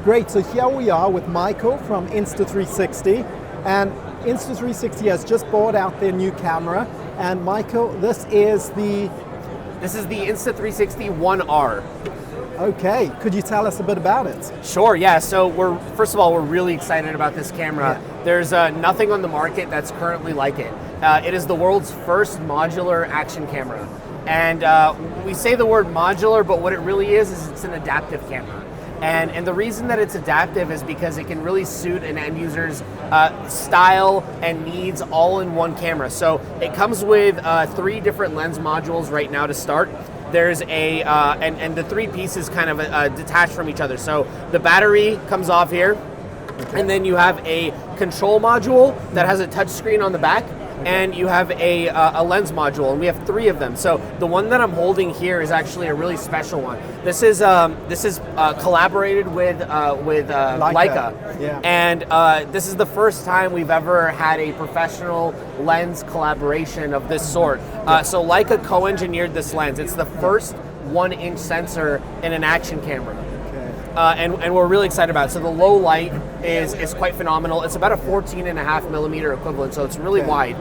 Great, so here we are with Michael from Insta360, and Insta360 has just brought out their new camera, and Michael, this is the Insta360 One R. Okay, could you tell us a bit about it? Sure, yeah, so first of all, we're really excited about this camera. Yeah. There's nothing on the market that's currently like it. It is the world's first modular action camera. And we say the word modular, but what it really is it's an adaptive camera. And the reason that it's adaptive is because it can really suit an end user's style and needs all in one camera. So it comes with 3 different lens modules right now to start. There's and the 3 pieces kind of detached from each other. So the battery comes off here, and then you have a control module that has a touch screen on the back, and you have a lens module, and we have 3 of them. So the one that I'm holding here is actually a really special one. This is collaborated with Leica. Yeah. And this is the first time we've ever had a professional lens collaboration of this sort. So Leica co-engineered this lens. It's the first 1-inch sensor in an action camera. And we're really excited about it. So the low light is quite phenomenal. It's about a 14.5 millimeter equivalent, so it's really wide.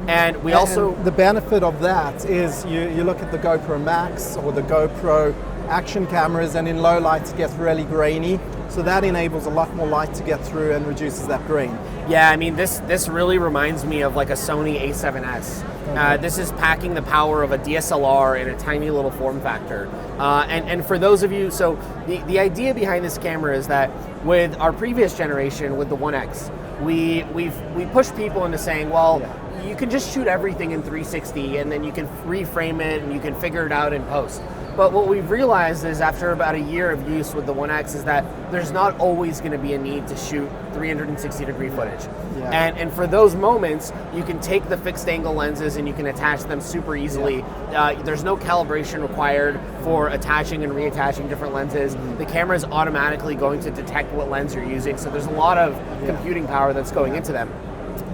And we also... And the benefit of that is you look at the GoPro Max or the GoPro action cameras, and in low light it gets really grainy. So that enables a lot more light to get through and reduces that grain. Yeah, I mean, this really reminds me of like a Sony A7S. This is packing the power of a DSLR in a tiny little form factor. And for those of you, so the idea behind this camera is that with our previous generation, with the 1X, we pushed people into saying, well, you can just shoot everything in 360 and then you can reframe it and you can figure it out in post. But what we've realized is after about a year of use with the 1X is that there's not always going to be a need to shoot 360-degree footage. Yeah. And for those moments, you can take the fixed angle lenses and you can attach them super easily. Yeah. There's no calibration required for attaching and reattaching different lenses. Mm-hmm. The camera is automatically going to detect what lens you're using, so there's a lot of computing power that's going into them.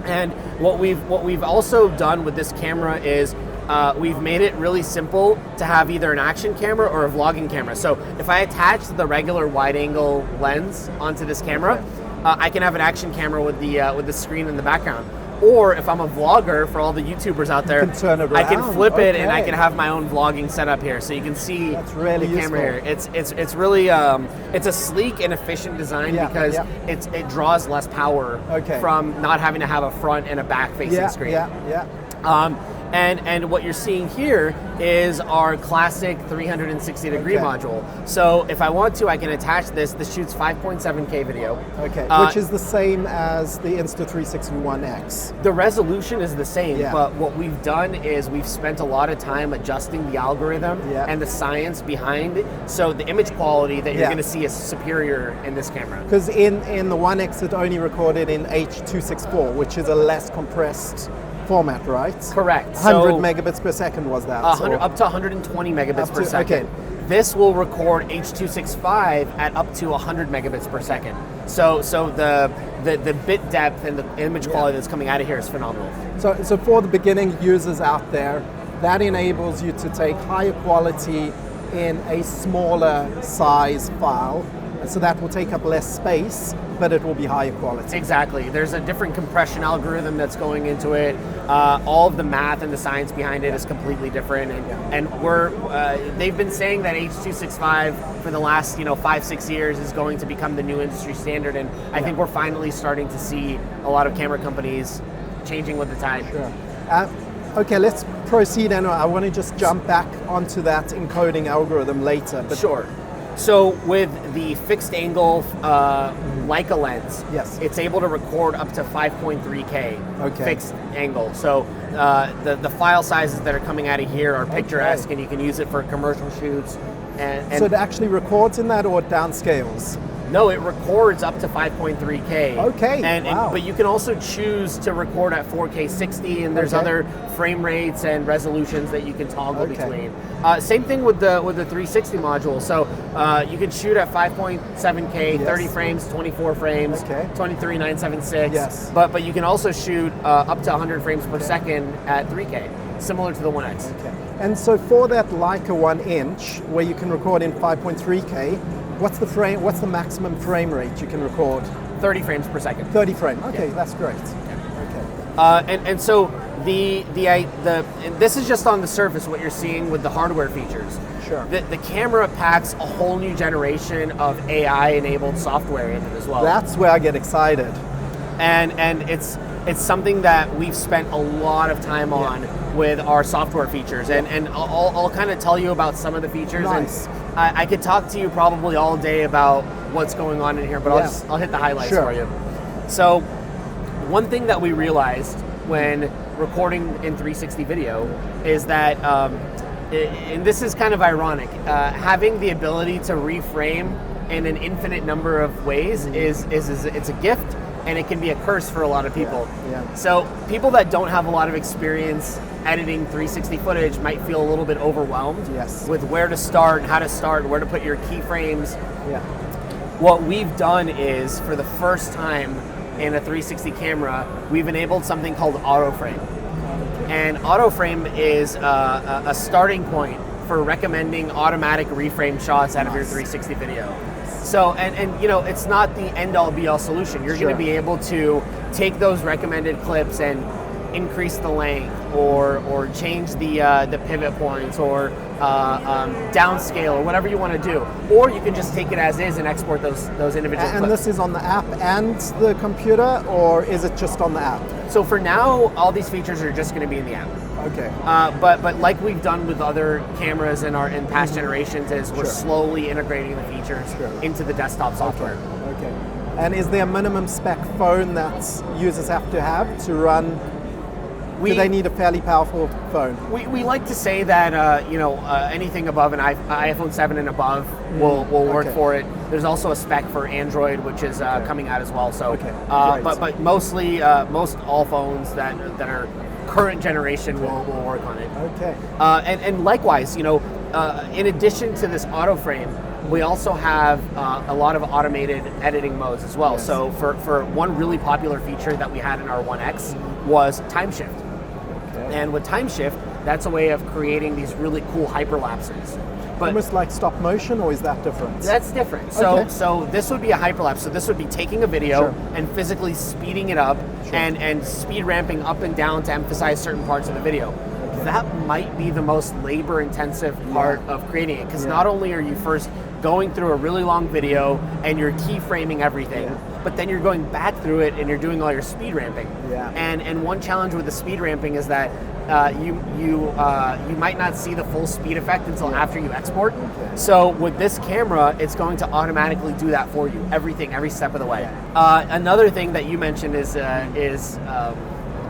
And what we've also done with this camera is we've made it really simple to have either an action camera or a vlogging camera. So if I attach the regular wide-angle lens onto this camera, I can have an action camera with the screen in the background. Or if I'm a vlogger, for all the YouTubers out there, I can flip it and I can have my own vlogging setup here, so you can see really the camera here. It's really it's a sleek and efficient design because it draws less power from not having to have a front and a back facing screen. And what you're seeing here is our classic 360-degree module. So if I want to, I can attach this. This shoots 5.7K video. Which is the same as the Insta360 One X. The resolution is the same, but what we've done is we've spent a lot of time adjusting the algorithm and the science behind it, so the image quality that you're going to see is superior in this camera. Because in the One X, it only recorded in H.264, which is a less compressed format, right? Correct. 100 megabits per second was that? Up to 120 megabits per second. Okay. This will record H.265 at up to 100 megabits per second. So the bit depth and the image quality that's coming out of here is phenomenal. So for the beginning users out there, that enables you to take higher quality in a smaller size file. So that will take up less space, but it will be higher quality. Exactly. There's a different compression algorithm that's going into it. All of the math and the science behind it is completely different. And they've been saying that H.265 for the last 5-6 years is going to become the new industry standard. And I think we're finally starting to see a lot of camera companies changing with the tide. Sure. Okay, let's proceed. And I want to just jump back onto that encoding algorithm later. But sure. So with the fixed angle Leica lens, it's able to record up to 5.3K fixed angle. So the file sizes that are coming out of here are picturesque, and you can use it for commercial shoots. And so it actually records in that, or it downscales? No, it records up to 5.3K. Okay, But you can also choose to record at 4K 60, and there's other frame rates and resolutions that you can toggle between. Same thing with the 360 module. So you can shoot at 5.7K, 30 frames, 24 frames, 23,976. Yes. But you can also shoot up to 100 frames per second at 3K, similar to the 1X. And so for that Leica 1 inch, where you can record in 5.3K, What's the maximum frame rate you can record? 30 frames per second. 30 frame. Okay, Yeah. that's great. Okay. And so this is just on the surface what you're seeing with the hardware features. Sure. The camera packs a whole new generation of AI-enabled software in it as well. That's where I get excited. And it's something that we've spent a lot of time on with our software features, and I'll kind of tell you about some of the features. Nice. And I could talk to you probably all day about what's going on in here, but I'll hit the highlights for you. So one thing that we realized when recording in 360 video is that, and this is kind of ironic, having the ability to reframe in an infinite number of ways is it's a gift, and it can be a curse for a lot of people. Yeah. So people that don't have a lot of experience editing 360 footage might feel a little bit overwhelmed with where to start, how to start, where to put your keyframes. Yeah. What we've done is, for the first time in a 360 camera, we've enabled something called AutoFrame. And AutoFrame is a starting point for recommending automatic reframe shots out of your 360 video. So, and you know, it's not the end-all be-all solution. You're going to be able to take those recommended clips and increase the length, or change the pivot points, or downscale, or whatever you want to do. Or you can just take it as is and export those individual clips. And this is on the app and the computer, or is it just on the app? So for now, all these features are just going to be in the app. Okay. But like we've done with other cameras in past generations, is we're slowly integrating the features into the desktop software. Okay. And is there a minimum spec phone that users have to have to run? Do they need a fairly powerful phone? We like to say that anything above an iPhone 7 and above will work for it. There's also a spec for Android, which is coming out as well. So, but mostly most all phones that are current generation will work on it. Okay. And likewise, in addition to this auto frame, we also have a lot of automated editing modes as well. So for one really popular feature that we had in our 1X was time shift. And with time shift, that's a way of creating these really cool hyperlapses. But almost like stop motion, or is that different? That's different. So this would be a hyperlapse. So this would be taking a video and physically speeding it up and speed ramping up and down to emphasize certain parts of the video. That might be the most labor-intensive part of creating it, because not only are you first going through a really long video and you're keyframing everything, but then you're going back through it and you're doing all your speed ramping. And one challenge with the speed ramping is that you might not see the full speed effect until after you export. So with this camera, it's going to automatically do that for you, every step of the way. Another thing that you mentioned is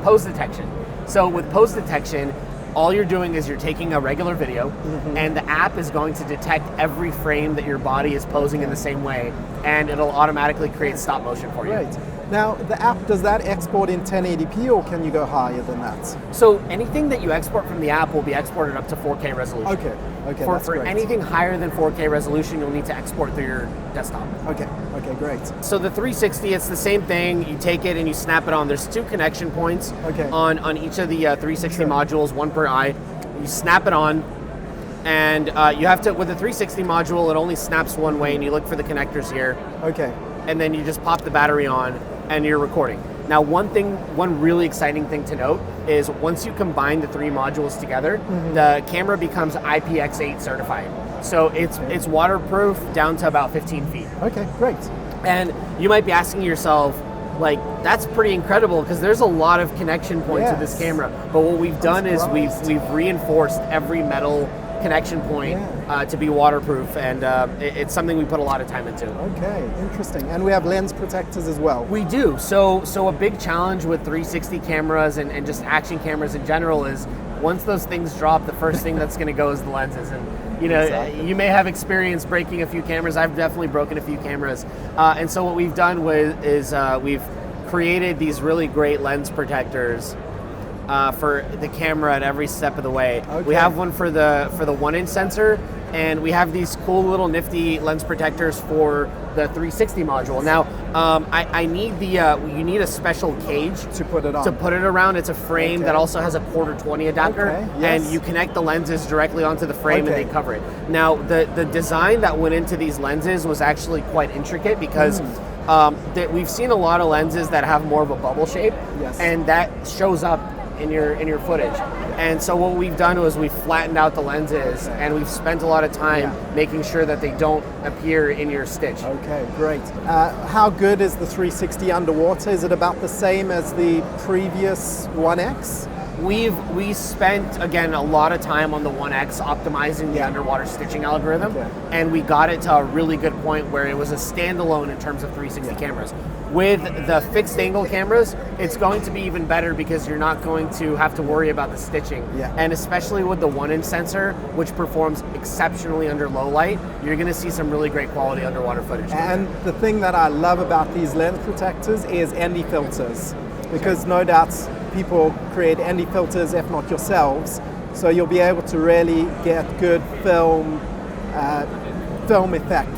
pose detection. So with pose detection, all you're doing is you're taking a regular video, and the app is going to detect every frame that your body is posing in the same way, and it'll automatically create stop motion for you. Right. Now, the app, does that export in 1080p, or can you go higher than that? So anything that you export from the app will be exported up to 4K resolution. Okay, For that's great. anything higher than 4K resolution, you'll need to export through your desktop. Okay, great. So the 360, it's the same thing. You take it and you snap it on. There's 2 connection points on each of the 360 modules, 1 per eye. You snap it on, and you have to, with the 360 module, it only snaps one way, and you look for the connectors here. Okay. And then you just pop the battery on, and you're recording. Now, one really exciting thing to note is once you combine the 3 modules together, the camera becomes IPX8 certified. So it's waterproof down to about 15 feet. Okay, great. And you might be asking yourself, like, that's pretty incredible, because there's a lot of connection points with this camera. But what we've done is we've reinforced every metal connection point to be waterproof, and it's something we put a lot of time into. Okay, interesting. And we have lens protectors as well. We do. So a big challenge with 360 cameras and just action cameras in general is once those things drop, the first thing that's going to go is the lenses. And you may have experience breaking a few cameras. I've definitely broken a few cameras. And so what we've done is we've created these really great lens protectors for the camera at every step of the way. Okay. We have one for the 1-inch sensor, and we have these cool little nifty lens protectors for the 360 module. Now, I need you need a special cage to put it on. To put it around. It's a frame that also has a 1/4-20 adapter, and you connect the lenses directly onto the frame and they cover it. Now, the design that went into these lenses was actually quite intricate because we've seen a lot of lenses that have more of a bubble shape, and that shows up in your footage. And so what we've done was we've flattened out the lenses, and we've spent a lot of time making sure that they don't appear in your stitch. Okay, great. How good is the 360 underwater? Is it about the same as the previous 1X? We spent, again, a lot of time on the 1X optimizing the underwater stitching algorithm, and we got it to a really good point where it was a standalone in terms of 360 cameras. With the fixed angle cameras, it's going to be even better because you're not going to have to worry about the stitching. And especially with the 1-inch sensor, which performs exceptionally under low light, you're going to see some really great quality underwater footage. And the thing that I love about these lens protectors is ND filters, because no doubt people create ND filters, if not yourselves, so you'll be able to really get good film effect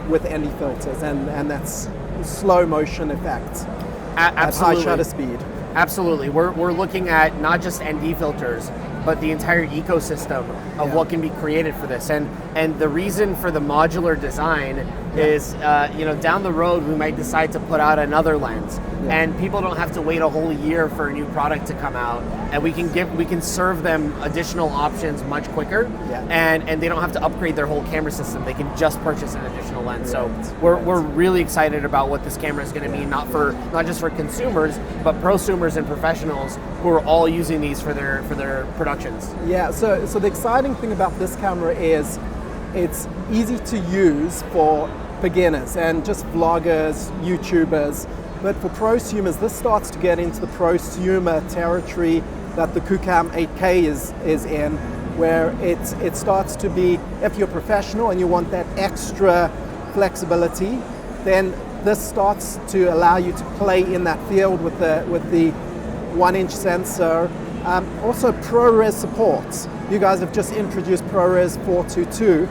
with ND filters, and that's slow motion effect at high shutter speed. Absolutely. We're looking at not just ND filters, but the entire ecosystem of what can be created for this. And the reason for the modular design is, down the road we might decide to put out another lens, and people don't have to wait a whole year for a new product to come out, and we can serve them additional options much quicker, and they don't have to upgrade their whole camera system. They can just purchase an additional lens. So we're really excited about what this camera is going to mean, not just for consumers, but prosumers and professionals who are all using these for their productions. Yeah. So the exciting thing about this camera is it's easy to use for beginners and just vloggers, YouTubers. But for prosumers, this starts to get into the prosumer territory that the QCam 8K is in, where it starts to be, if you're professional and you want that extra flexibility, then this starts to allow you to play in that field with the 1-inch sensor. Also, ProRes supports. You guys have just introduced ProRes 422,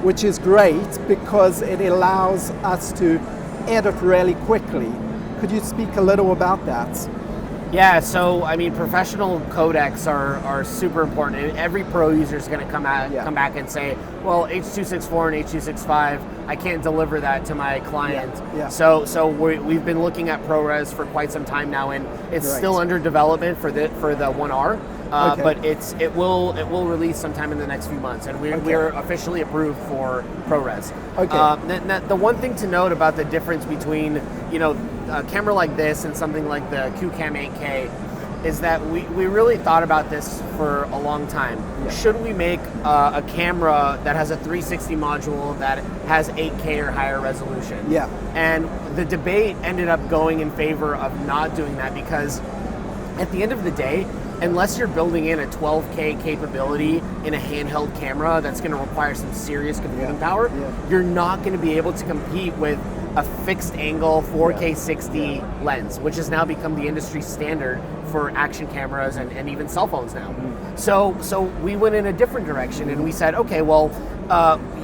which is great because it allows us to edit really quickly. Could you speak a little about that? Yeah, so I mean, professional codecs are super important, and every pro user is going to come back and say, well, H.264 and H.265, I can't deliver that to my client. So we've been looking at ProRes for quite some time now, and it's still under development for the 1R. But it will release sometime in the next few months, and we're officially approved for ProRes. The one thing to note about the difference between a camera like this and something like the QCam 8K is that we really thought about this for a long time. Should we make a camera that has a 360 module that has 8K or higher resolution? And the debate ended up going in favor of not doing that, because at the end of the day, unless you're building in a 12K capability in a handheld camera that's going to require some serious computing power, you're not going to be able to compete with a fixed angle 4K 60 lens, which has now become the industry standard for action cameras and even cell phones now. So we went in a different direction, and we said, okay, well,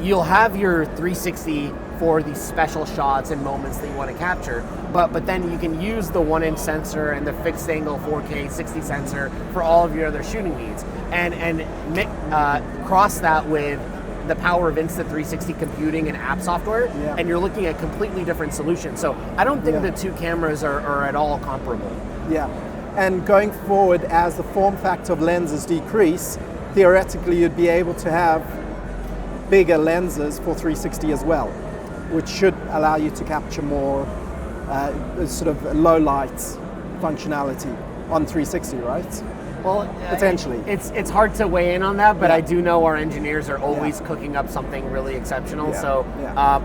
you'll have your 360 for these special shots and moments that you want to capture, but then you can use the 1-inch sensor and the fixed angle 4K 60 sensor for all of your other shooting needs, and cross that with the power of Insta360 computing and app software, and you're looking at completely different solutions. So I don't think the two cameras are at all comparable. And going forward, as the form factor of lenses decrease, theoretically you'd be able to have bigger lenses for 360 as well, which should allow you to capture more sort of low light functionality on 360, right? Well, potentially. It's hard to weigh in on that, but I do know our engineers are always cooking up something really exceptional. So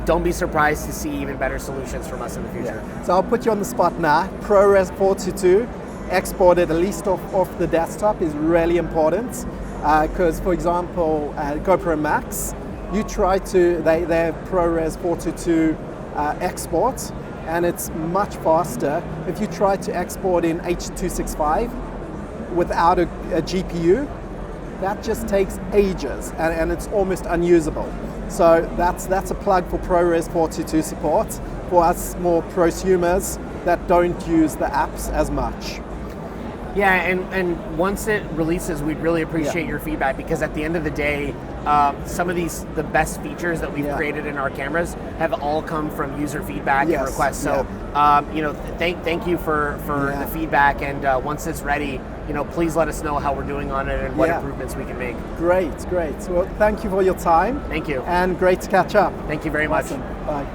don't be surprised to see even better solutions from us in the future. So I'll put you on the spot now. ProRes 422, exported at least off the desktop, is really important. Because, for example, GoPro Max, you try to, they have ProRes 422 export, and it's much faster. If you try to export in H.265, without a GPU, that just takes ages and it's almost unusable. So that's a plug for ProRes 422 support for us more prosumers that don't use the apps as much. Yeah, and once it releases, we'd really appreciate your feedback, because at the end of the day, some of the best features that we've created in our cameras have all come from user feedback and requests. So, thank you for the feedback, and once it's ready, please let us know how we're doing on it and what improvements we can make. Great. Well, thank you for your time. Thank you. And great to catch up. Thank you very much. Bye.